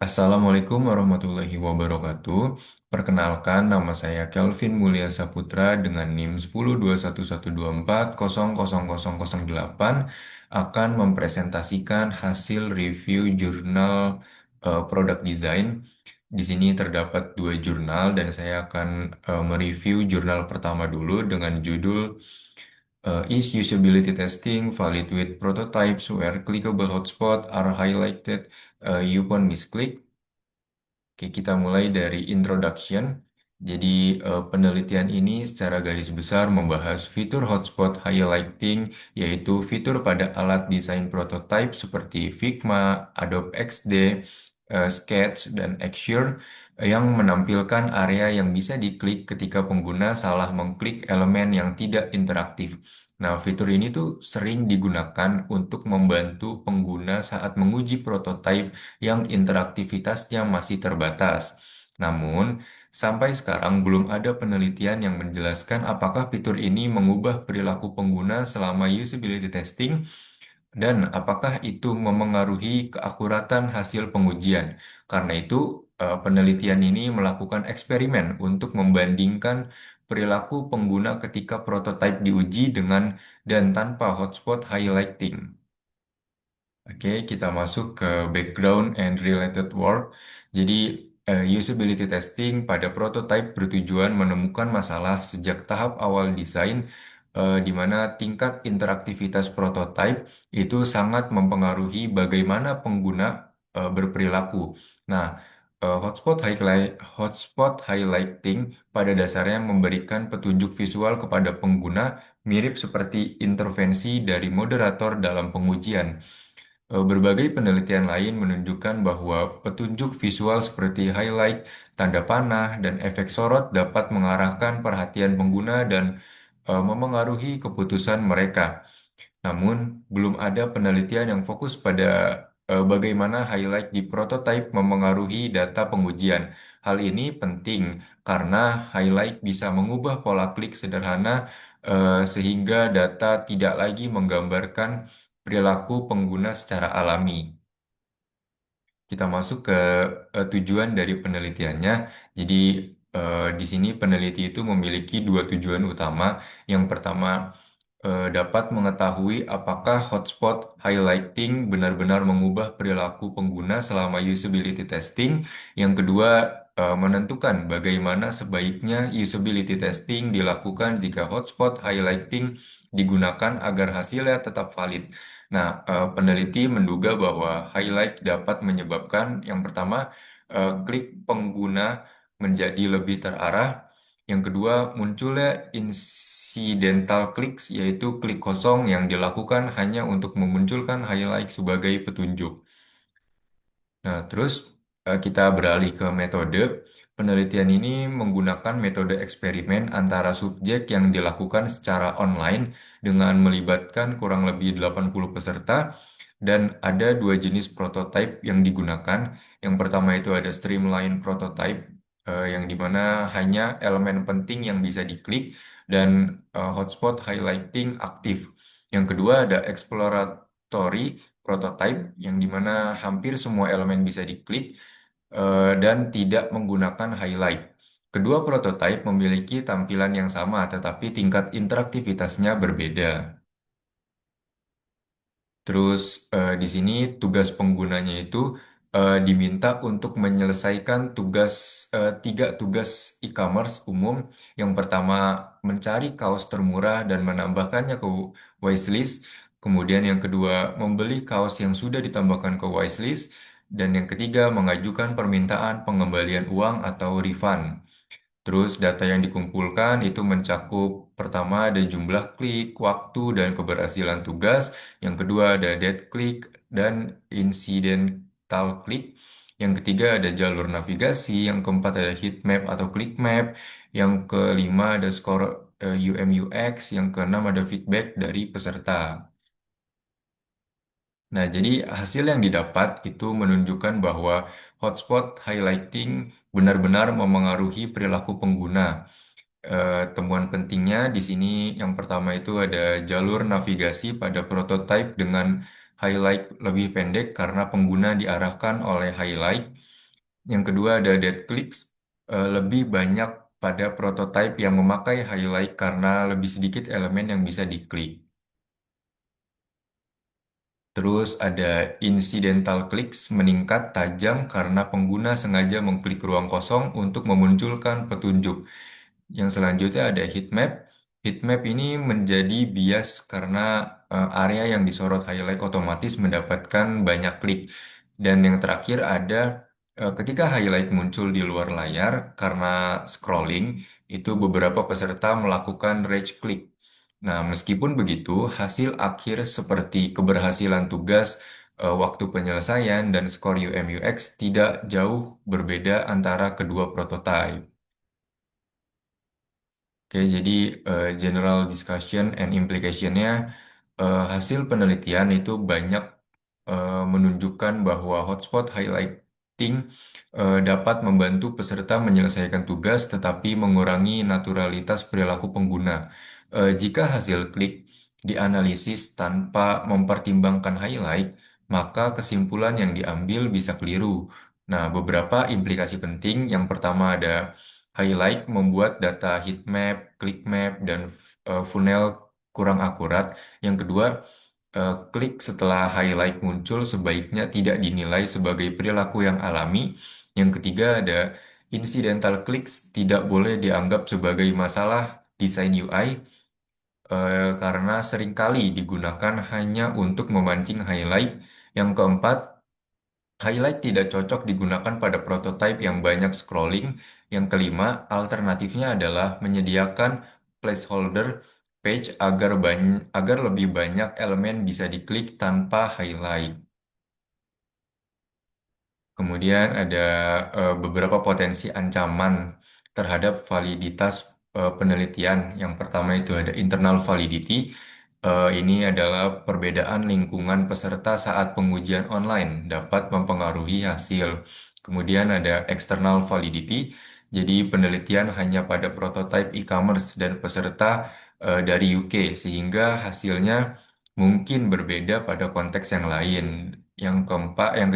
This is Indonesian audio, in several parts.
Assalamualaikum warahmatullahi wabarakatuh. Perkenalkan, nama saya Kelvin Mulia Saputra dengan NIM 102112400008 akan mempresentasikan hasil review jurnal produk desain. Di sini terdapat dua jurnal dan saya akan mereview jurnal pertama dulu dengan judul Is usability testing valid with prototypes where clickable hotspot are highlighted upon misclick? Oke, kita mulai dari introduction. Jadi, penelitian ini secara garis besar membahas fitur hotspot highlighting, yaitu fitur pada alat desain prototype seperti Figma, Adobe XD, Sketch, dan Axure yang menampilkan area yang bisa diklik ketika pengguna salah mengklik elemen yang tidak interaktif. Nah, fitur ini tuh sering digunakan untuk membantu pengguna saat menguji prototipe yang interaktivitasnya masih terbatas. Namun, sampai sekarang belum ada penelitian yang menjelaskan apakah fitur ini mengubah perilaku pengguna selama usability testing dan apakah itu memengaruhi keakuratan hasil pengujian. Karena itu, penelitian ini melakukan eksperimen untuk membandingkan perilaku pengguna ketika prototipe diuji dengan dan tanpa hotspot highlighting. Oke, kita masuk ke background and related work. Jadi, usability testing pada prototype bertujuan menemukan masalah sejak tahap awal desain, di mana tingkat interaktivitas prototype itu sangat mempengaruhi bagaimana pengguna berperilaku. Nah, hotspot highlighting pada dasarnya memberikan petunjuk visual kepada pengguna mirip seperti intervensi dari moderator dalam pengujian. Berbagai penelitian lain menunjukkan bahwa petunjuk visual seperti highlight, tanda panah, dan efek sorot dapat mengarahkan perhatian pengguna dan memengaruhi keputusan mereka. Namun, belum ada penelitian yang fokus pada bagaimana highlight di prototipe memengaruhi data pengujian. Hal ini penting karena highlight bisa mengubah pola klik sederhana sehingga data tidak lagi menggambarkan perilaku pengguna secara alami. Kita masuk ke tujuan dari penelitiannya. Jadi, di sini peneliti itu memiliki dua tujuan utama. Yang pertama, dapat mengetahui apakah hotspot highlighting benar-benar mengubah perilaku pengguna selama usability testing. Yang kedua, menentukan bagaimana sebaiknya usability testing dilakukan jika hotspot highlighting digunakan agar hasilnya tetap valid. Nah, peneliti menduga bahwa highlight dapat menyebabkan yang pertama, klik pengguna menjadi lebih terarah. Yang kedua, munculnya incidental clicks, yaitu klik kosong yang dilakukan hanya untuk memunculkan highlight sebagai petunjuk. Nah, terus kita beralih ke metode. Penelitian ini menggunakan metode eksperimen antara subjek yang dilakukan secara online dengan melibatkan kurang lebih 80 peserta dan ada dua jenis prototipe yang digunakan. Yang pertama itu ada streamline prototype yang dimana hanya elemen penting yang bisa diklik dan hotspot highlighting aktif. Yang kedua ada exploratory prototype yang dimana hampir semua elemen bisa diklik dan tidak menggunakan highlight. Kedua prototipe memiliki tampilan yang sama, tetapi tingkat interaktivitasnya berbeda. Terus di sini tugas penggunanya itu diminta untuk menyelesaikan tiga tugas e-commerce umum. Yang pertama, mencari kaos termurah dan menambahkannya ke wishlist. Kemudian yang kedua, membeli kaos yang sudah ditambahkan ke wishlist. Dan yang ketiga, mengajukan permintaan pengembalian uang atau refund. Terus data yang dikumpulkan itu mencakup pertama ada jumlah klik, waktu, dan keberhasilan tugas. Yang kedua ada dead click dan incidental click. Yang ketiga ada jalur navigasi. Yang keempat ada heat map atau click map. Yang kelima ada skor UM UX. Yang keenam ada feedback dari peserta. Nah, jadi hasil yang didapat itu menunjukkan bahwa hotspot highlighting benar-benar memengaruhi perilaku pengguna. Temuan pentingnya di sini yang pertama itu ada jalur navigasi pada prototipe dengan highlight lebih pendek karena pengguna diarahkan oleh highlight. Yang kedua ada dead clicks, lebih banyak pada prototype yang memakai highlight karena lebih sedikit elemen yang bisa diklik. Terus ada incidental clicks meningkat tajam karena pengguna sengaja mengklik ruang kosong untuk memunculkan petunjuk. Yang selanjutnya ada heat map. Heat map ini menjadi bias karena area yang disorot highlight otomatis mendapatkan banyak klik. Dan yang terakhir ada ketika highlight muncul di luar layar karena scrolling, itu beberapa peserta melakukan rage click. Nah, meskipun begitu, hasil akhir seperti keberhasilan tugas, waktu penyelesaian, dan skor UM/UX tidak jauh berbeda antara kedua prototipe. Oke, jadi general discussion and implication-nya, hasil penelitian itu banyak menunjukkan bahwa hotspot highlighting dapat membantu peserta menyelesaikan tugas tetapi mengurangi naturalitas perilaku pengguna. Jika hasil klik dianalisis tanpa mempertimbangkan highlight, maka kesimpulan yang diambil bisa keliru. Nah, beberapa implikasi penting. Yang pertama ada highlight membuat data heat map, click map, dan funnel kurang akurat. Yang kedua, klik setelah highlight muncul sebaiknya tidak dinilai sebagai perilaku yang alami. Yang ketiga ada incidental clicks tidak boleh dianggap sebagai masalah desain UI karena seringkali digunakan hanya untuk memancing highlight. Yang keempat, highlight tidak cocok digunakan pada prototipe yang banyak scrolling. Yang kelima, alternatifnya adalah menyediakan placeholder page agar lebih banyak elemen bisa diklik tanpa highlight. Kemudian ada beberapa potensi ancaman terhadap validitas penelitian. Yang pertama itu ada internal validity. Ini adalah perbedaan lingkungan peserta saat pengujian online dapat mempengaruhi hasil. Kemudian ada external validity. Jadi penelitian hanya pada prototipe e-commerce dan peserta dari UK sehingga hasilnya mungkin berbeda pada konteks yang lain. Yang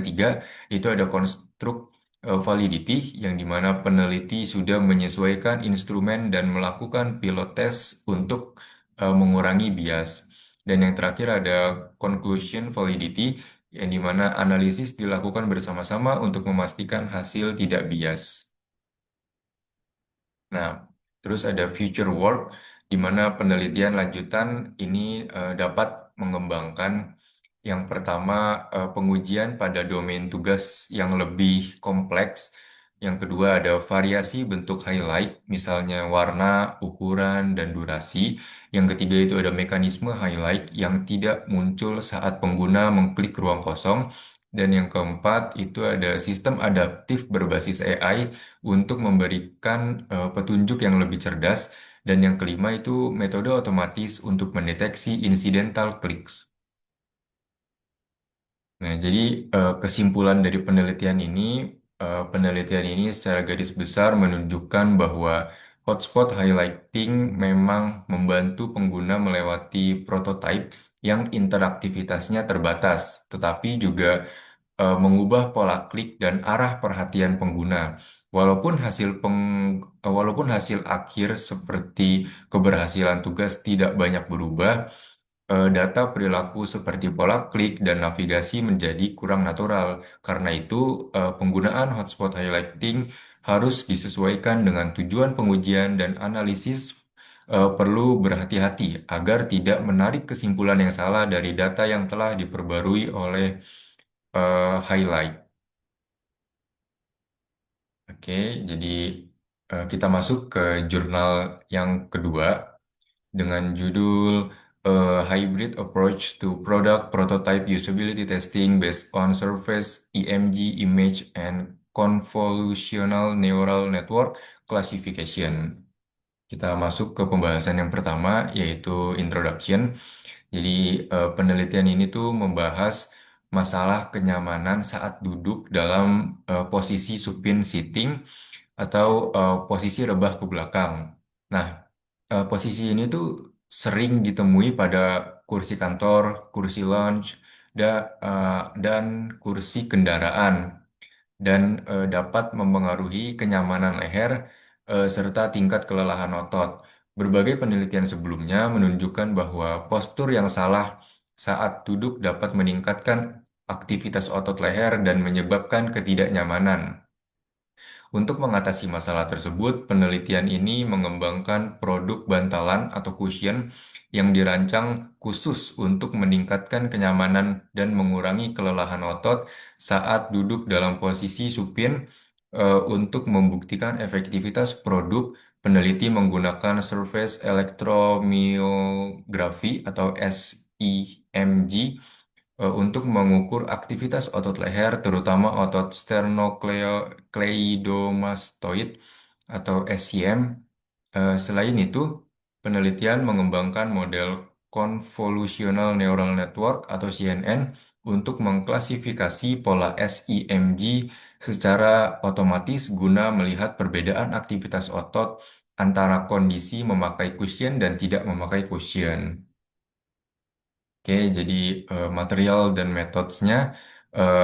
ketiga itu ada konstruk validity yang dimana peneliti sudah menyesuaikan instrumen dan melakukan pilot test untuk mengurangi bias. Dan yang terakhir ada conclusion validity yang dimana analisis dilakukan bersama-sama untuk memastikan hasil tidak bias. Nah, terus ada future work, di mana penelitian lanjutan ini dapat mengembangkan yang pertama pengujian pada domain tugas yang lebih kompleks. Yang kedua ada variasi bentuk highlight, misalnya warna, ukuran, dan durasi. Yang ketiga itu ada mekanisme highlight yang tidak muncul saat pengguna mengklik ruang kosong. Dan yang keempat itu ada sistem adaptif berbasis AI untuk memberikan petunjuk yang lebih cerdas. Dan yang kelima itu metode otomatis untuk mendeteksi incidental clicks. Nah, jadi kesimpulan dari penelitian ini secara garis besar menunjukkan bahwa hotspot highlighting memang membantu pengguna melewati prototipe yang interaktivitasnya terbatas, tetapi juga mengubah pola klik dan arah perhatian pengguna. Walaupun hasil akhir seperti keberhasilan tugas tidak banyak berubah, data perilaku seperti pola klik dan navigasi menjadi kurang natural. Karena itu, penggunaan hotspot highlighting harus disesuaikan dengan tujuan pengujian dan analisis perlu berhati-hati agar tidak menarik kesimpulan yang salah dari data yang telah diperbarui oleh highlight. Oke, jadi kita masuk ke jurnal yang kedua dengan judul Hybrid Approach to Product Prototype Usability Testing Based on Surface EMG Image and Convolutional Neural Network Classification. Kita masuk ke pembahasan yang pertama, yaitu Introduction. Jadi, penelitian ini tuh membahas masalah kenyamanan saat duduk dalam posisi supine sitting atau posisi rebah ke belakang. Nah, posisi ini tuh sering ditemui pada kursi kantor, kursi lounge, dan kursi kendaraan. dan dapat mempengaruhi kenyamanan leher serta tingkat kelelahan otot. Berbagai penelitian sebelumnya menunjukkan bahwa postur yang salah saat duduk dapat meningkatkan aktivitas otot leher dan menyebabkan ketidaknyamanan. Untuk mengatasi masalah tersebut, penelitian ini mengembangkan produk bantalan atau cushion yang dirancang khusus untuk meningkatkan kenyamanan dan mengurangi kelelahan otot saat duduk dalam posisi supin. Untuk membuktikan efektivitas produk, peneliti menggunakan Surface Electromyography atau SEMG untuk mengukur aktivitas otot leher, terutama otot sternocleidomastoid atau SCM. Selain itu, penelitian mengembangkan model Convolutional Neural Network atau CNN untuk mengklasifikasi pola SEMG secara otomatis guna melihat perbedaan aktivitas otot antara kondisi memakai cushion dan tidak memakai cushion. Oke, jadi material dan metodenya,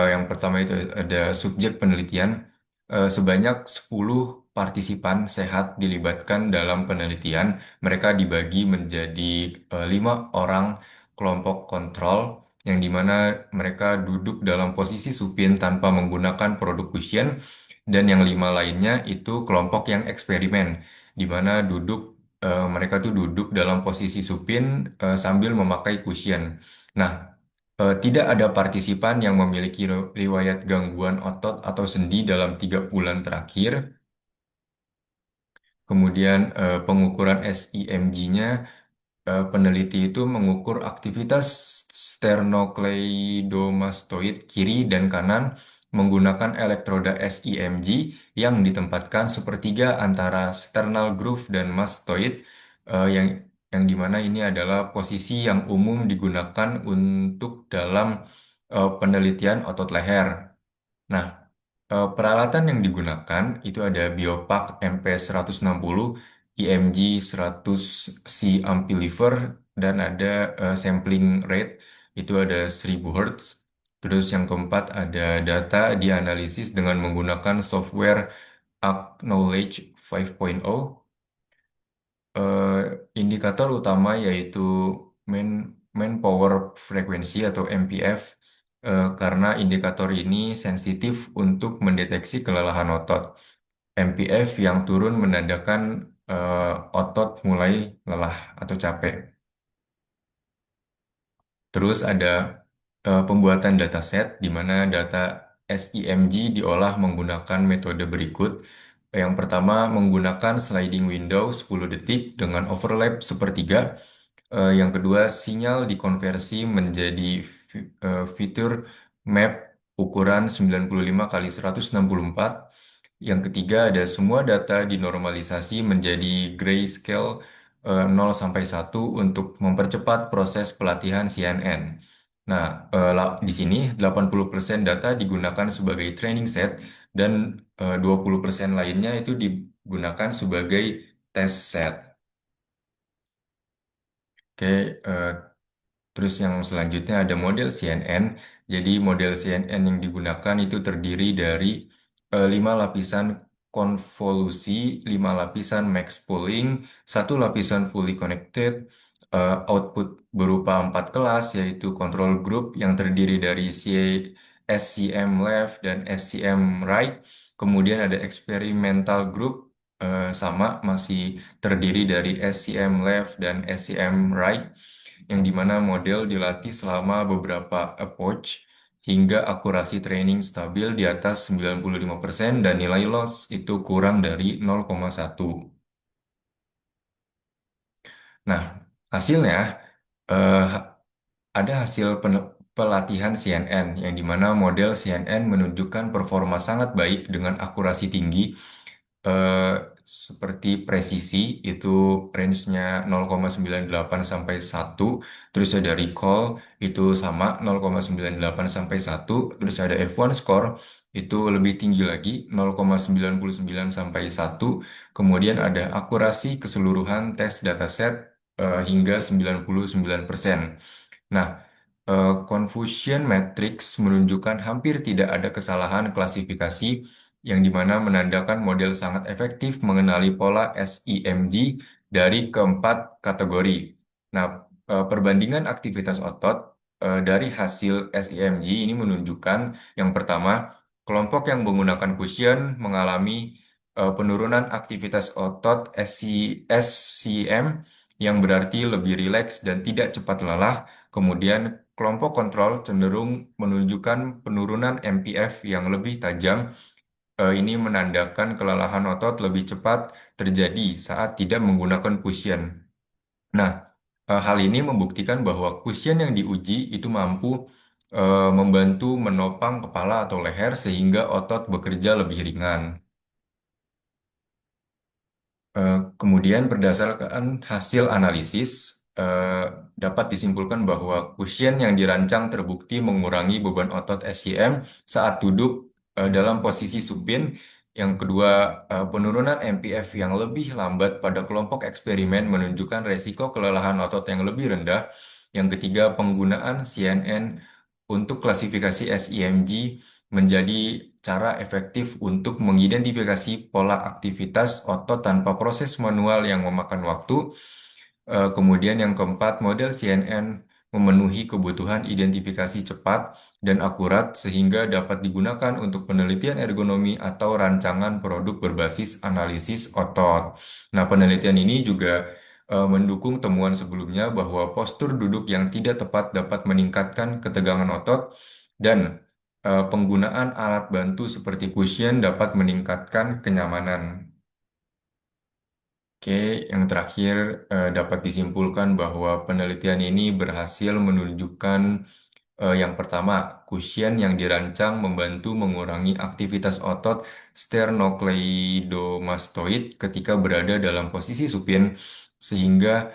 yang pertama itu ada subjek penelitian. Sebanyak 10 partisipan sehat dilibatkan dalam penelitian. Mereka dibagi menjadi 5 orang kelompok kontrol, yang dimana mereka duduk dalam posisi supin tanpa menggunakan produk cushion, dan yang 5 lainnya itu kelompok yang eksperimen, di mana mereka tuh duduk dalam posisi supin sambil memakai cushion. Nah, tidak ada partisipan yang memiliki riwayat gangguan otot atau sendi dalam 3 bulan terakhir. Kemudian pengukuran SIMG-nya, peneliti itu mengukur aktivitas sternocleidomastoid kiri dan kanan menggunakan elektroda SIMG yang ditempatkan sepertiga antara sternal groove dan mastoid, yang dimana ini adalah posisi yang umum digunakan untuk dalam penelitian otot leher. Nah, peralatan yang digunakan itu ada Biopac MP160, IMG 100 C amplifier, dan ada sampling rate, itu ada 1000 Hz. Terus yang keempat ada data dianalisis dengan menggunakan software Acknowledge 5.0. Eh, Indikator utama yaitu main main power frequency atau MPF, karena indikator ini sensitif untuk mendeteksi kelelahan otot. MPF yang turun menandakan otot mulai lelah atau capek. Terus ada pembuatan dataset di mana data SIMG diolah menggunakan metode berikut. Yang pertama menggunakan sliding window 10 detik dengan overlap sepertiga. Yang kedua, sinyal dikonversi menjadi fitur map ukuran 95 kali 164. Yang ketiga, ada semua data dinormalisasi menjadi grayscale 0 sampai 1 untuk mempercepat proses pelatihan CNN. Nah, di sini 80% data digunakan sebagai training set dan 20% lainnya itu digunakan sebagai test set. Oke, eh, terus yang selanjutnya ada model CNN. Jadi model CNN yang digunakan itu terdiri dari 5 lapisan konvolusi, 5 lapisan max pooling, 1 lapisan fully connected, output berupa 4 kelas, yaitu control group yang terdiri dari SCM left dan SCM right. Kemudian ada experimental group, sama masih terdiri dari SCM left dan SCM right, yang dimana model dilatih selama beberapa approach hingga akurasi training stabil di atas 95% dan nilai loss itu kurang dari 0,1. Nah, hasilnya eh, ada hasil pelatihan CNN yang dimana model CNN menunjukkan performa sangat baik dengan akurasi tinggi, eh, seperti presisi itu range-nya 0,98 sampai 1, terus ada recall itu sama 0,98 sampai 1, terus ada F1 score itu lebih tinggi lagi 0,99 sampai 1, kemudian ada akurasi keseluruhan tes dataset hingga 99%. Nah, Confucian Matrix menunjukkan hampir tidak ada kesalahan klasifikasi yang dimana menandakan model sangat efektif mengenali pola SIMG dari keempat kategori. Nah, perbandingan aktivitas otot dari hasil SIMG ini menunjukkan yang pertama, kelompok yang menggunakan cushion mengalami penurunan aktivitas otot SCM yang berarti lebih rileks dan tidak cepat lelah. Kemudian kelompok kontrol cenderung menunjukkan penurunan MPF yang lebih tajam. Ini menandakan kelelahan otot lebih cepat terjadi saat tidak menggunakan cushion. Nah, hal ini membuktikan bahwa cushion yang diuji itu mampu membantu menopang kepala atau leher sehingga otot bekerja lebih ringan. Kemudian berdasarkan hasil analisis, eh, dapat disimpulkan bahwa cushion yang dirancang terbukti mengurangi beban otot SCM saat duduk dalam posisi supin. Yang kedua, penurunan MPF yang lebih lambat pada kelompok eksperimen menunjukkan resiko kelelahan otot yang lebih rendah. Yang ketiga, penggunaan CNN untuk klasifikasi SIMG menjadi cara efektif untuk mengidentifikasi pola aktivitas otot tanpa proses manual yang memakan waktu. Kemudian yang keempat, model CNN memenuhi kebutuhan identifikasi cepat dan akurat sehingga dapat digunakan untuk penelitian ergonomi atau rancangan produk berbasis analisis otot. Nah, penelitian ini juga mendukung temuan sebelumnya bahwa postur duduk yang tidak tepat dapat meningkatkan ketegangan otot dan penggunaan alat bantu seperti cushion dapat meningkatkan kenyamanan. Oke, yang terakhir dapat disimpulkan bahwa penelitian ini berhasil menunjukkan yang pertama, cushion yang dirancang membantu mengurangi aktivitas otot sternocleidomastoid ketika berada dalam posisi supin, sehingga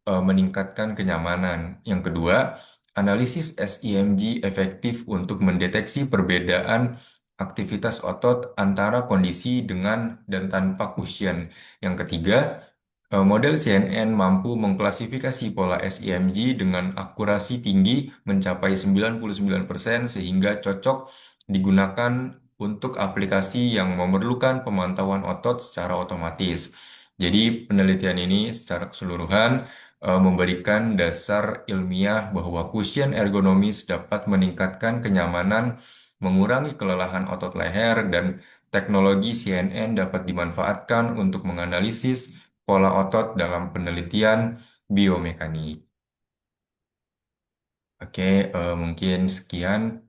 meningkatkan kenyamanan. Yang kedua, analisis SIMG efektif untuk mendeteksi perbedaan aktivitas otot antara kondisi dengan dan tanpa cushion. Yang ketiga, model CNN mampu mengklasifikasi pola SIMG dengan akurasi tinggi mencapai 99% sehingga cocok digunakan untuk aplikasi yang memerlukan pemantauan otot secara otomatis. Jadi penelitian ini secara keseluruhan memberikan dasar ilmiah bahwa cushion ergonomis dapat meningkatkan kenyamanan, mengurangi kelelahan otot leher, dan teknologi CNN dapat dimanfaatkan untuk menganalisis pola otot dalam penelitian biomekanik. Oke, mungkin sekian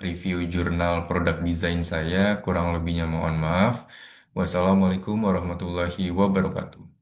review jurnal produk desain saya. Kurang lebihnya mohon maaf. Wassalamualaikum warahmatullahi wabarakatuh.